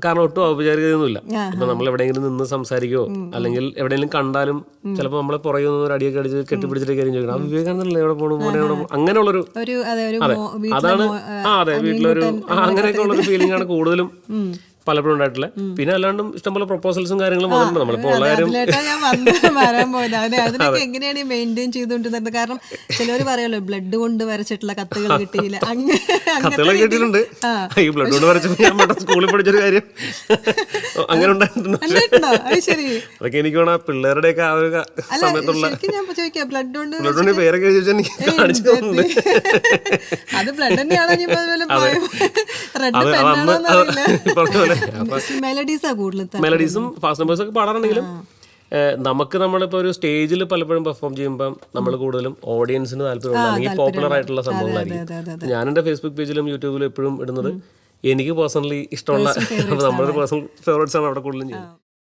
കാരണം ഒട്ടും ഔപചാരികതയൊന്നുമില്ല. ഇപ്പൊ നമ്മൾ എവിടെയെങ്കിലും നിന്ന് സംസാരിക്കോ അല്ലെങ്കിൽ എവിടെയെങ്കിലും കണ്ടാലും ചിലപ്പോൾ നമ്മളെ പുറകെ നിന്ന് ഒരു അടിയൊക്കെ അടിച്ച് കെട്ടിപ്പിടിച്ചിട്ട് കാര്യം ചോദിക്കണം, ആ വിവേകാനന്ദനല്ലേ എവിടെ പോകണം, മോനെ എവിടെ പോകണം, അങ്ങനെയുള്ളൊരു അതെ അതാണ്. അതെ, വീട്ടിലൊരു അങ്ങനെയൊക്കെ ഉള്ളൊരു ഫീലിംഗ് ആണ് കൂടുതലും പലപ്പോഴും ഉണ്ടായിട്ടില്ല. പിന്നെ അല്ലാണ്ടും ഇഷ്ടംപോലെ പ്രൊപ്പോസൽസും കാര്യങ്ങളും വന്നിട്ടുണ്ട്. നമ്മളിപ്പോ ഉള്ള കാര്യം അതിനൊക്കെ എങ്ങനെയാണ് ഈ മെയിൻറ്റെയിൻ ചെയ്തുകൊണ്ടിരുന്നത്? കാരണം ചിലവർ പറയുമല്ലോ ബ്ലഡ് കൊണ്ട് വരച്ചിട്ടുള്ള കത്തുകൾ കിട്ടിയില്ല, കത്തുകളൊക്കെ കിട്ടിയിട്ടുണ്ട്. ഈ ബ്ലഡ് കൊണ്ട് വരച്ചപ്പോൾ ഞാൻ സ്കൂളിൽ പഠിച്ചൊരു കാര്യം അങ്ങനെ ഉണ്ടായിട്ടുണ്ട്. അതൊക്കെ എനിക്ക് വേണം പിള്ളേരുടെയൊക്കെ ആ ഒരു സമയത്തുള്ള ബ്ലഡ് കൊണ്ട് പേരൊക്കെ ചോദിച്ചാൽ എനിക്ക് കാണിച്ചു തന്നിട്ടുണ്ട്. അത് ബ്ലഡ് തന്നെയാണോ മെലഡീസും ഫാസ്റ്റ് നമ്പേഴ്സും ഒക്കെ പാടാറുണ്ടെങ്കിലും നമുക്ക് നമ്മളിപ്പോൾ ഒരു സ്റ്റേജിൽ പലപ്പോഴും പെർഫോം ചെയ്യുമ്പോൾ നമ്മൾ കൂടുതലും ഓഡിയൻസിന് താല്പര്യമുള്ള അല്ലെങ്കിൽ പോപ്പുലർ ആയിട്ടുള്ള സംഭവങ്ങളായിരിക്കും. ഞാൻ എൻ്റെ ഫേസ്ബുക്ക് പേജിലും യൂട്യൂബിലും എപ്പോഴും ഇടുന്നത് എനിക്ക് പേഴ്സണലി ഇഷ്ടമുള്ള, നമ്മളൊരു പേഴ്സണൽ ഫേവറേറ്റ്സ് ആണ് അവിടെ കൂടുതലും ചെയ്യുന്നത്.